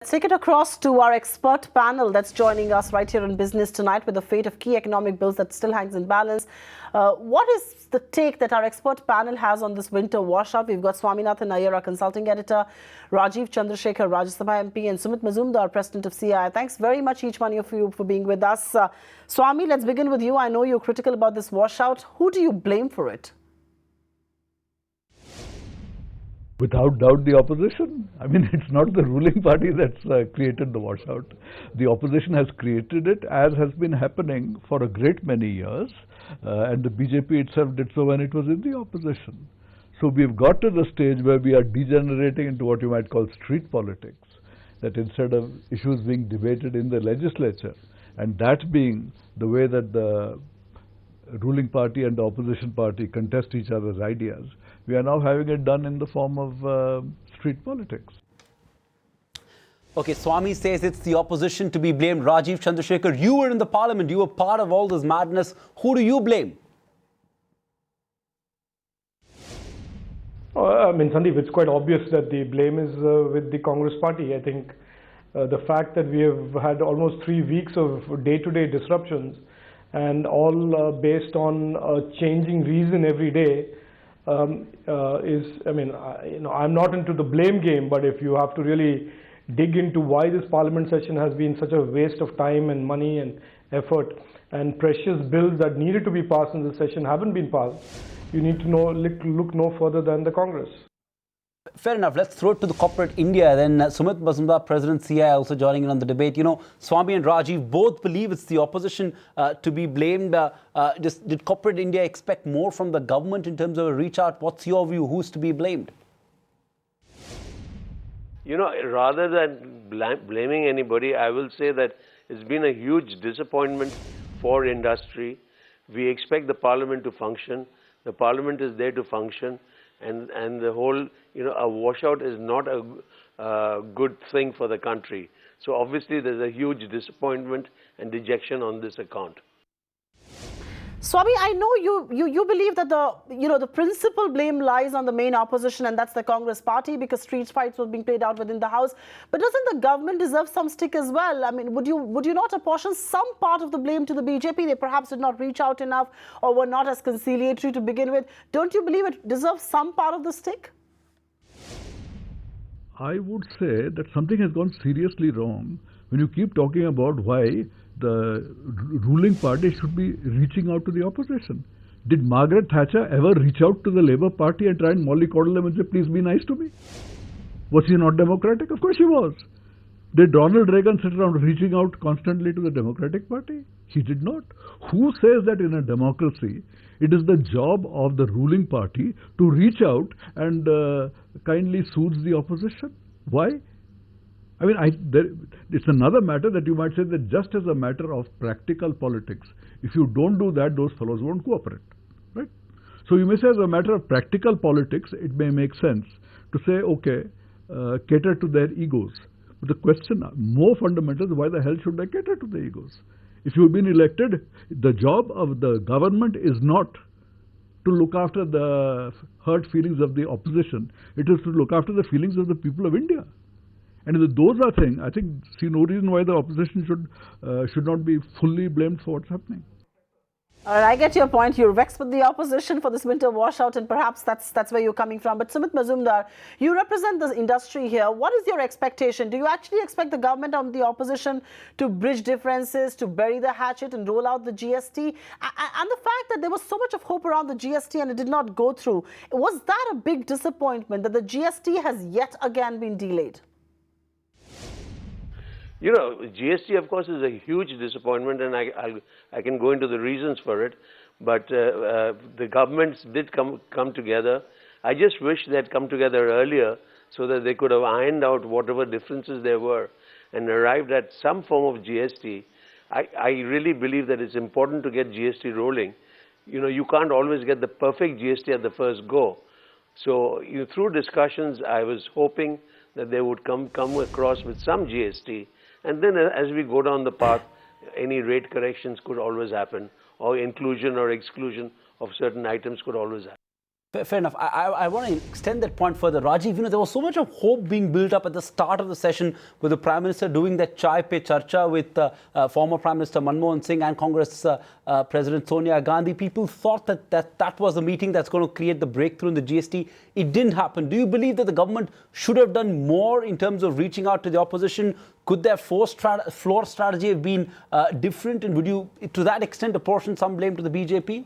let's take it across to our expert panel that's joining us right here in Business Tonight with the fate of key economic bills that still hangs in balance. What is the take that our expert panel has on this winter washout? We've got Swaminathan Aiyar, our consulting editor, Rajeev Chandrashekhar, Rajya Sabha MP, and Sumit Mazumder, president of CI. Thanks very much, each one of you, for being with us. Swami, let's begin with you. I know you're critical about this washout. Who do you blame for it? Without doubt, the opposition. I mean, it's not the ruling party that's created the washout. The opposition has created it, as has been happening for a great many years, and the BJP itself did so when it was in the opposition. So we've got to the stage where we are degenerating into what you might call street politics, that instead of issues being debated in the legislature, and that being the way that the ruling party and the opposition party contest each other's ideas, we are now having it done in the form of street politics. Okay, Swami says it's the opposition to be blamed. Rajeev Chandrashekhar, you were in the parliament, you were part of all this madness. Who do you blame? I mean, Sandeep, it's quite obvious that the blame is with the Congress party. I think the fact that we have had almost 3 weeks of day-to-day disruptions and all based on a changing reason every day I'm not into the blame game, but if you have to really dig into why this parliament session has been such a waste of time and money and effort, and precious bills that needed to be passed in the session haven't been passed, you need to look no further than the Congress. Fair enough. Let's throw it to the corporate India. Then Sumit Mazumder, President CI, also joining in on the debate. You know, Swami and Rajeev both believe it's the opposition to be blamed. Did corporate India expect more from the government in terms of a reach out? What's your view? Who's to be blamed? You know, rather than blaming anybody, I will say that it's been a huge disappointment for industry. We expect the parliament to function. The parliament is there to function. And the whole, a washout is not a good thing for the country. So obviously there's a huge disappointment and dejection on this account. Swami, I know you believe that the principal blame lies on the main opposition, and that's the Congress party, because street fights were being played out within the House. But doesn't the government deserve some stick as well? I mean, would you not apportion some part of the blame to the BJP? They perhaps did not reach out enough or were not as conciliatory to begin with. Don't you believe it deserves some part of the stick? I would say that something has gone seriously wrong when you keep talking about why the ruling party should be reaching out to the opposition. Did Margaret Thatcher ever reach out to the Labour Party and try and mollycoddle them and say, please be nice to me? Was she not democratic? Of course she was. Did Ronald Reagan sit around reaching out constantly to the Democratic Party? He did not. Who says that in a democracy it is the job of the ruling party to reach out and kindly soothe the opposition? Why? I mean, it's another matter that you might say that just as a matter of practical politics, if you don't do that, those fellows won't cooperate, right? So you may say as a matter of practical politics, it may make sense to say, okay, cater to their egos. But the question, more fundamental, is why the hell should they cater to the egos? If you've been elected, the job of the government is not to look after the hurt feelings of the opposition. It is to look after the feelings of the people of India. And if those are things, I think, see no reason why the opposition should not be fully blamed for what's happening. All right, I get your point. You're vexed with the opposition for this winter washout, and perhaps that's where you're coming from. But Sumit Mazumder, you represent the industry here. What is your expectation? Do you actually expect the government and the opposition to bridge differences, to bury the hatchet and roll out the GST? And the fact that there was so much of hope around the GST and it did not go through, was that a big disappointment that the GST has yet again been delayed? You know, GST, of course, is a huge disappointment, and I can go into the reasons for it. But the governments did come together. I just wish they had come together earlier so that they could have ironed out whatever differences there were and arrived at some form of GST. I really believe that it's important to get GST rolling. You know, you can't always get the perfect GST at the first go. So through discussions, I was hoping that they would come across with some GST. And then as we go down the path, any rate corrections could always happen, or inclusion or exclusion of certain items could always happen. Fair enough. I want to extend that point further. Rajiv, there was so much of hope being built up at the start of the session with the Prime Minister doing that chai pe charcha with former Prime Minister Manmohan Singh and Congress President Sonia Gandhi. People thought that was the meeting that's going to create the breakthrough in the GST. It didn't happen. Do you believe that the government should have done more in terms of reaching out to the opposition? Could their floor strategy have been different? And would you, to that extent, apportion some blame to the BJP?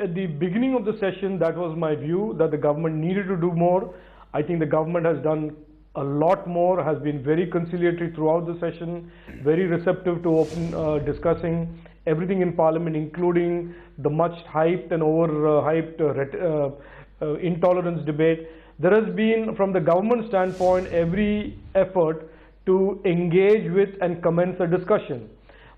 At the beginning of the session, that was my view, that the government needed to do more. I think the government has done a lot more, has been very conciliatory throughout the session, very receptive to open discussing everything in Parliament, including the much hyped and overhyped intolerance debate. There has been, from the government standpoint, every effort to engage with and commence a discussion.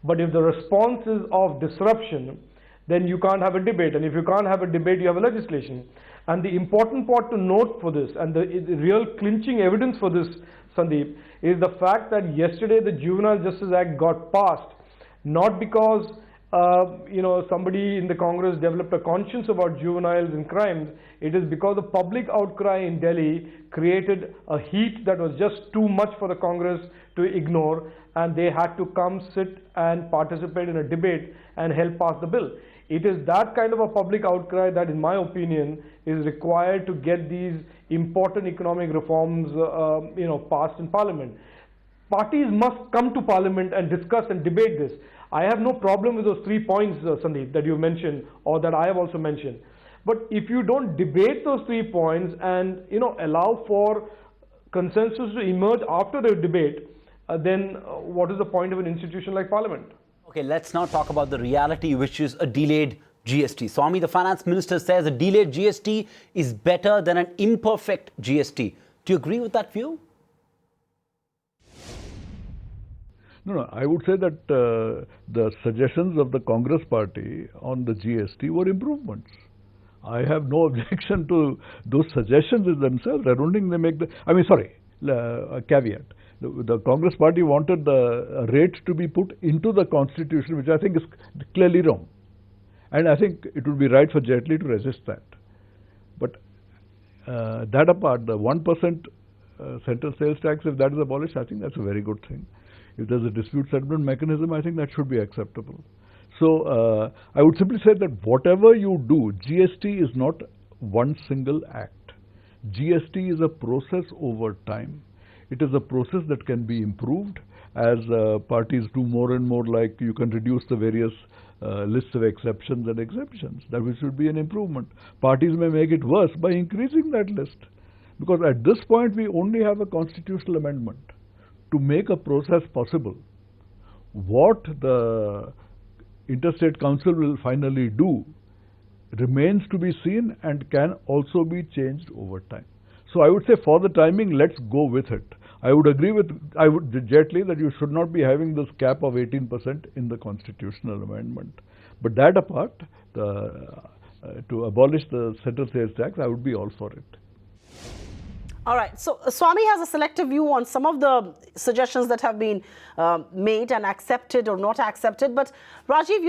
But if the response is of disruption, then you can't have a debate. And if you can't have a debate, you have a legislation. And the important part to note for this, and the real clinching evidence for this, Sandeep, is the fact that yesterday the Juvenile Justice Act got passed, not because somebody in the Congress developed a conscience about juveniles and crimes. It is because the public outcry in Delhi created a heat that was just too much for the Congress to ignore, and they had to come sit and participate in a debate and help pass the bill. It is that kind of a public outcry that, in my opinion, is required to get these important economic reforms passed in Parliament. Parties must come to Parliament and discuss and debate this. I have no problem with those 3 points, Sandeep, that you mentioned, or that I have also mentioned. But if you don't debate those 3 points and allow for consensus to emerge after the debate, then what is the point of an institution like Parliament? Okay, let's now talk about the reality, which is a delayed GST. Swami, the finance minister, says a delayed GST is better than an imperfect GST. Do you agree with that view? No, I would say that the suggestions of the Congress party on the GST were improvements. I have no objection to those suggestions themselves. I don't think they make a caveat. The Congress party wanted the rate to be put into the constitution, which I think is clearly wrong. And I think it would be right for Jaitley to resist that. But that apart, the 1% central sales tax, if that is abolished, I think that's a very good thing. If there's a dispute settlement mechanism, I think that should be acceptable. So I would simply say that whatever you do, GST is not one single act. GST is a process over time. It is a process that can be improved as parties do more and more, like you can reduce the various lists of exceptions and exemptions. That should be an improvement. Parties may make it worse by increasing that list. Because at this point, we only have a constitutional amendment to make a process possible. What the Interstate Council will finally do remains to be seen and can also be changed over time. So I would say for the timing, let's go with it. I would agree with Jaitley that you should not be having this cap of 18% in the constitutional amendment. But that apart, to abolish the central sales tax, I would be all for it. All right. So Swami has a selective view on some of the suggestions that have been made and accepted or not accepted. But Rajiv,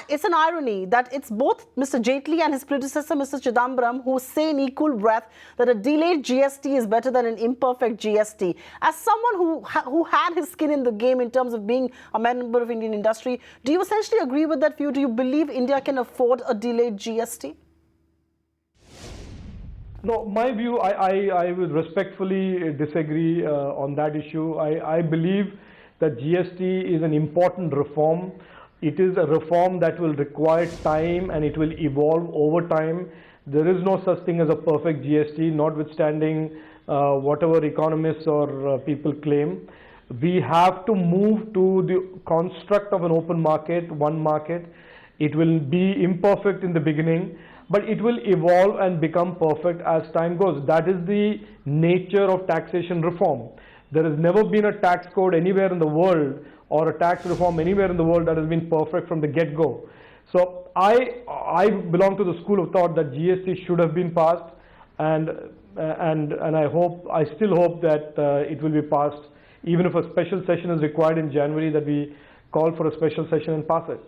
it's an irony that it's both Mr. Jaitley and his predecessor, Mr. Chidambaram, who say in equal breath that a delayed GST is better than an imperfect GST. As someone who had his skin in the game in terms of being a member of Indian industry, do you essentially agree with that view? Do you believe India can afford a delayed GST? No, my view, I will respectfully disagree on that issue. I believe that GST is an important reform. It is a reform that will require time and it will evolve over time. There is no such thing as a perfect GST, notwithstanding whatever economists or people claim. We have to move to the construct of an open market, one market. It will be imperfect in the beginning, but it will evolve and become perfect as time goes. That is the nature of taxation reform. There has never been a tax code anywhere in the world or a tax reform anywhere in the world that has been perfect from the get-go. So I belong to the school of thought that GST should have been passed, and I still hope that it will be passed, even if a special session is required in January, that we call for a special session and pass it.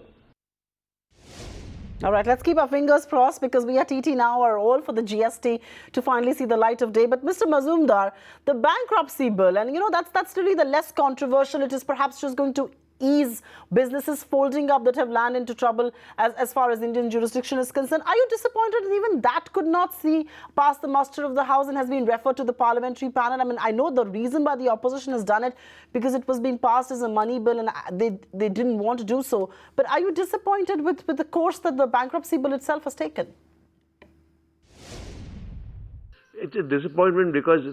All right, let's keep our fingers crossed because we at TT now are all for the GST to finally see the light of day. But Mr. Mazumdar, the bankruptcy bill, and that's really the less controversial. It is perhaps just going to ease businesses folding up that have landed into trouble as far as Indian jurisdiction is concerned. Are you disappointed that even that could not see past the muster of the House and has been referred to the parliamentary panel? I mean, I know the reason why the opposition has done it because it was being passed as a money bill and they didn't want to do so. But are you disappointed with the course that the bankruptcy bill itself has taken? It's a disappointment because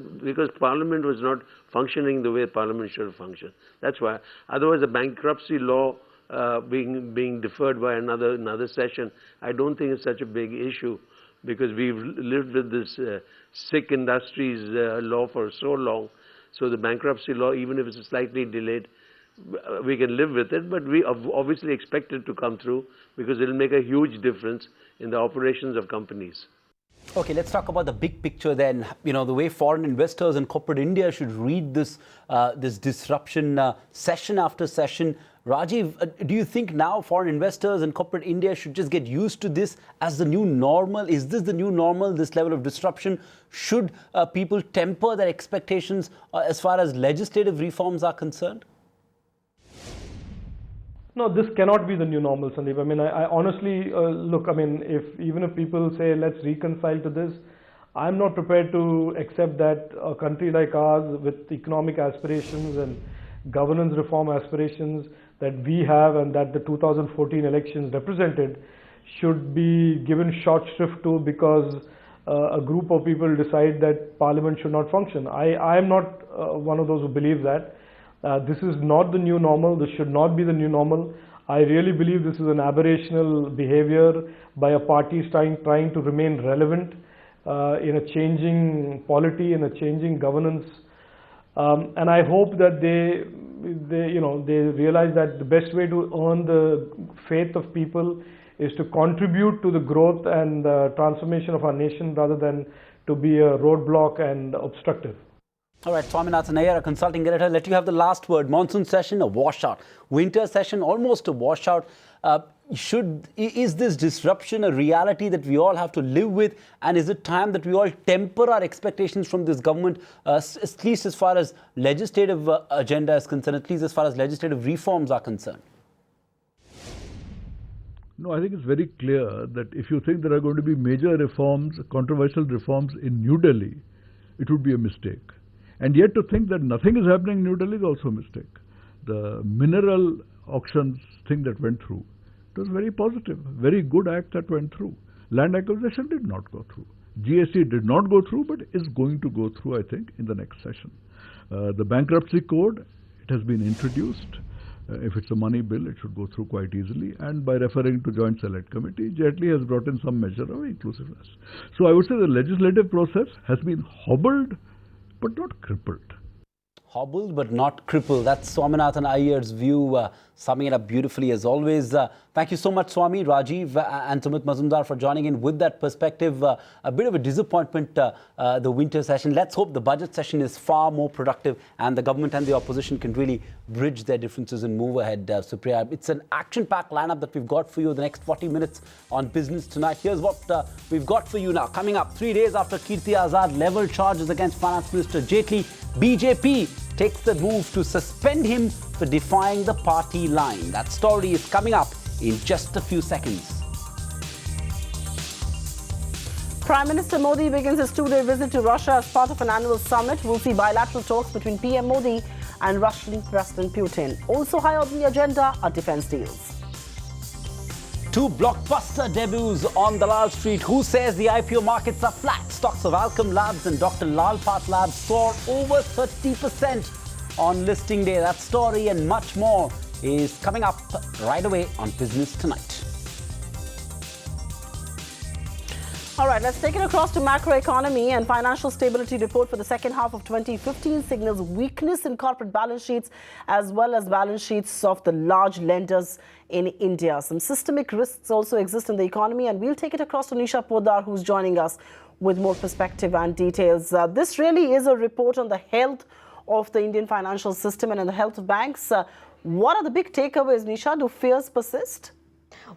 Parliament was not functioning the way Parliament should have functioned. That's why. Otherwise, the bankruptcy law being deferred by another session, I don't think it's such a big issue because we've lived with this sick industries law for so long. So the bankruptcy law, even if it's slightly delayed, we can live with it. But we obviously expect it to come through because it will make a huge difference in the operations of companies. Okay, let's talk about the big picture then. The way foreign investors and corporate India should read this this disruption session after session. Rajeev, do you think now foreign investors and corporate India should just get used to this as the new normal? Is this the new normal, this level of disruption? Should people temper their expectations as far as legislative reforms are concerned? No, this cannot be the new normal, Sandeep. I mean, I honestly, look, I mean, even if people say, let's reconcile to this, I'm not prepared to accept that a country like ours with economic aspirations and governance reform aspirations that we have and that the 2014 elections represented should be given short shrift to because a group of people decide that Parliament should not function. I am not one of those who believe that. This is not the new normal. This should not be the new normal. I really believe this is an aberrational behavior by a party trying to remain relevant in a changing polity, in a changing governance. And I hope that they realize that the best way to earn the faith of people is to contribute to the growth and transformation of our nation rather than to be a roadblock and obstructive. All right, Swaminathan Aiyar, a consulting editor, let you have the last word. Monsoon session, a washout. Winter session, almost a washout. Is this disruption a reality that we all have to live with? And is it time that we all temper our expectations from this government, at least as far as legislative agenda is concerned, at least as far as legislative reforms are concerned? No, I think it's very clear that if you think there are going to be major reforms, controversial reforms in New Delhi, it would be a mistake. And yet to think that nothing is happening in New Delhi is also a mistake. The mineral auctions thing that went through, it was very positive, very good act that went through. Land acquisition did not go through. GST did not go through, but is going to go through, I think, in the next session. The bankruptcy code, it has been introduced. If it's a money bill, it should go through quite easily. And by referring to Joint Select Committee, Jaitley has brought in some measure of inclusiveness. So I would say the legislative process has been hobbled, but not crippled. Hobbled but not crippled. That's Swaminathan Aiyar's view, summing it up beautifully as always. Thank you so much, Swami, Rajeev and Sumit Mazumdar for joining in with that perspective. A bit of a disappointment, the winter session. Let's hope the budget session is far more productive and the government and the opposition can really bridge their differences and move ahead, Supriya. It's an action-packed lineup that we've got for you the next 40 minutes on Business Tonight. Here's what we've got for you now. Coming up, 3 days after Kirti Azad leveled charges against Finance Minister Jaitley, BJP takes the move to suspend him for defying the party line. That story is coming up in just a few seconds. Prime Minister Modi begins his 2-day visit to Russia as part of an annual summit. We'll see bilateral talks between PM Modi and Russian President Putin. Also high on the agenda are defense deals. 2 blockbuster debuts on Dalal Street. Who says the IPO markets are flat? Stocks of Alchem Labs and Dr. Lal Path Labs soar over 30% on listing day. That story and much more is coming up right away on Business Tonight. All right, let's take it across to macroeconomy. And financial stability report for the second half of 2015 signals weakness in corporate balance sheets as well as balance sheets of the large lenders in India. Some systemic risks also exist in the economy, and we'll take it across to Nisha Poddar, who's joining us with more perspective and details. This really is a report on the health of the Indian financial system and the health of banks. What are the big takeaways, Nisha? Do fears persist?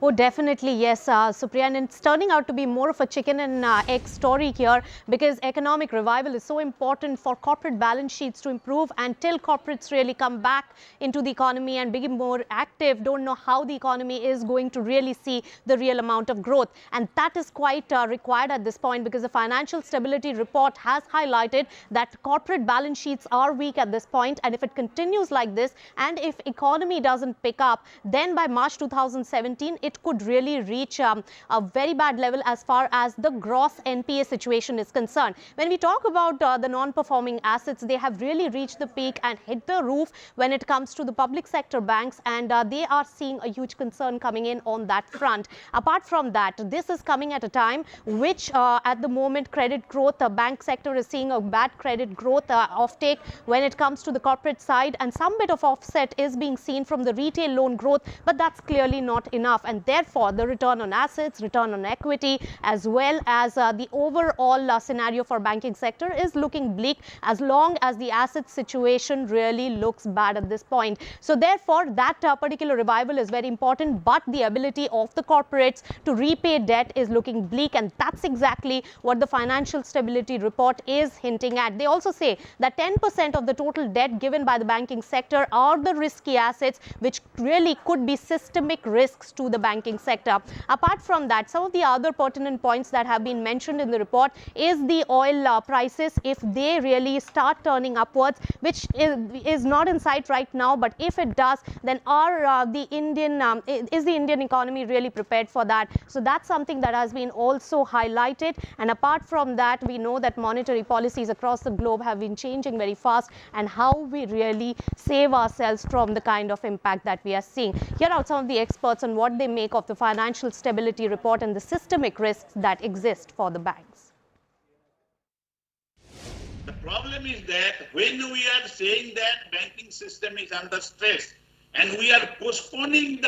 Oh, definitely, yes, Supriya. And it's turning out to be more of a chicken and egg story here, because economic revival is so important for corporate balance sheets to improve. Until corporates really come back into the economy and become more active, don't know how the economy is going to really see the real amount of growth. And that is quite required at this point, because the Financial Stability Report has highlighted that corporate balance sheets are weak at this point. And if it continues like this, and if economy doesn't pick up, then by March 2017, it could really reach a very bad level as far as the gross NPA situation is concerned. When we talk about the non-performing assets, they have really reached the peak and hit the roof when it comes to the public sector banks, and they are seeing a huge concern coming in on that front. Apart from that, this is coming at a time which at the moment credit growth, the bank sector is seeing a bad credit growth offtake when it comes to the corporate side, and some bit of offset is being seen from the retail loan growth, but that's clearly not enough. And therefore, the return on assets, return on equity, as well as the overall scenario for banking sector is looking bleak, as long as the asset situation really looks bad at this point. So therefore, that particular revival is very important, but the ability of the corporates to repay debt is looking bleak, and that's exactly what the Financial Stability Report is hinting at. They also say that 10% of the total debt given by the banking sector are the risky assets, which really could be systemic risks to the banking sector. Apart from that, some of the other pertinent points that have been mentioned in the report is the oil prices. If they really start turning upwards, which is not in sight right now, but if it does, then is the Indian economy really prepared for that? So that's something that has been also highlighted. And apart from that, we know that monetary policies across the globe have been changing very fast, and how we really save ourselves from the kind of impact that we are seeing. Here are some of the experts on what they make of the Financial Stability Report and the systemic risks that exist for the banks. The problem is that when we are saying that banking system is under stress, and we are postponing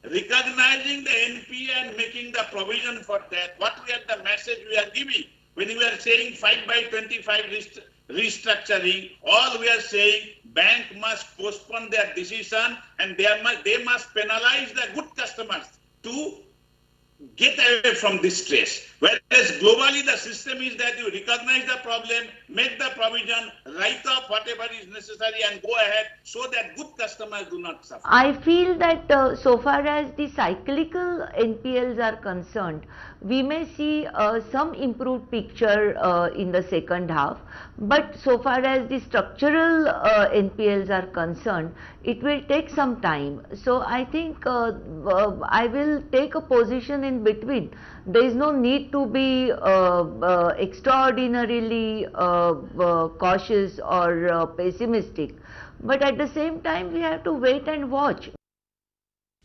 recognizing the NPA and making the provision for that, what we are the message we are giving? When we are saying 5/25 restructuring, all we are saying, bank must postpone their decision, and they must penalize the good customers to get away from this stress. Whereas globally the system is that you recognize the problem, make the provision, write off whatever is necessary and go ahead, so that good customers do not suffer. I feel that so far as the cyclical NPLs are concerned, we may see some improved picture in the second half, but so far as the structural NPLs are concerned, it will take some time. So I think I will take a position in between. There is no need to be extraordinarily cautious or pessimistic, but at the same time we have to wait and watch.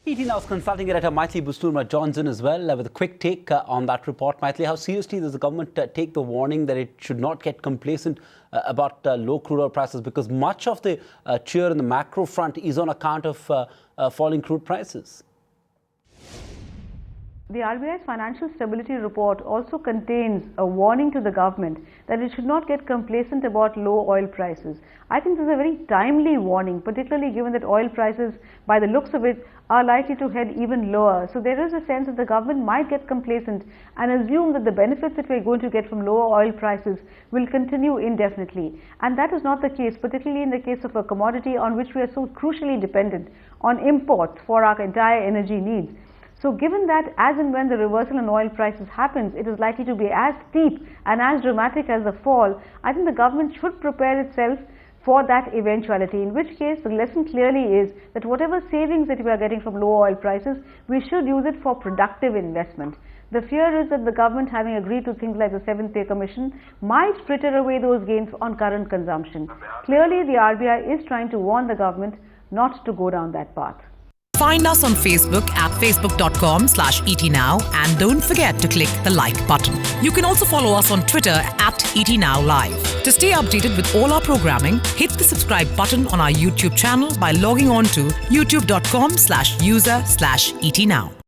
ET Now's consulting editor Maithili Busturma joins in as well with a quick take on that report. Maithili, how seriously does the government take the warning that it should not get complacent about low crude oil prices, because much of the cheer in the macro front is on account of falling crude prices? The RBI's Financial Stability Report also contains a warning to the government that it should not get complacent about low oil prices. I think this is a very timely warning, particularly given that oil prices, by the looks of it, are likely to head even lower. So there is a sense that the government might get complacent and assume that the benefits that we are going to get from lower oil prices will continue indefinitely. And that is not the case, particularly in the case of a commodity on which we are so crucially dependent on imports for our entire energy needs. So given that as and when the reversal in oil prices happens, it is likely to be as steep and as dramatic as the fall, I think the government should prepare itself for that eventuality, in which case the lesson clearly is that whatever savings that we are getting from low oil prices, we should use it for productive investment. The fear is that the government, having agreed to things like the 7th Pay Commission, might fritter away those gains on current consumption. Clearly the RBI is trying to warn the government not to go down that path. Find us on Facebook at facebook.com/etnow, and don't forget to click the like button. You can also follow us on Twitter at etnowlive. To stay updated with all our programming, hit the subscribe button on our YouTube channel by logging on to youtube.com/user/etnow.